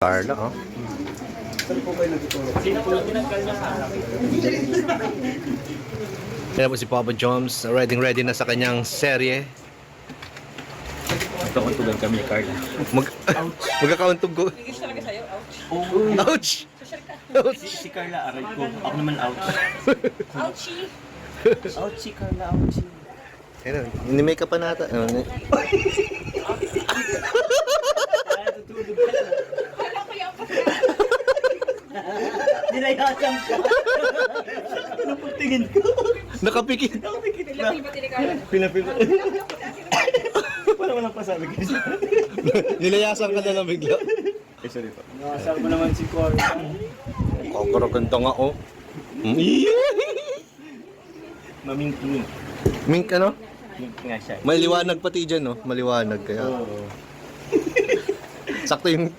Carla, oh. Saan po kayo nagtutulog? Sino po yung tinanggal niya sa harap? Kaya po si Papa Joms, ready na sa kanyang serye. Tutugan kami ni Carla. Magkakauntog ko. Tigil talaga sa'yo, ouch. Ouch! Social ka. Si Carla, aray ko. Ako naman ouch. Ouchie. Ouch si Carla, ouch. Ayun, ini-make up pa nata. Alam ko yung Nilayasan ka. Napagtingin ko. Nakapikit. pinapil ba tinikalan? Pinapil. Wala walang pasabi ko. Nilayasan ka na lang bigla. Sorry po. Nakasal mo naman si Carla. Kakaraganda nga, oh. Maming-ming. Mink, ano? Mink nga siya. May liwanag pati dyan, no? Maliwanag kaya. Oo. Sakto yung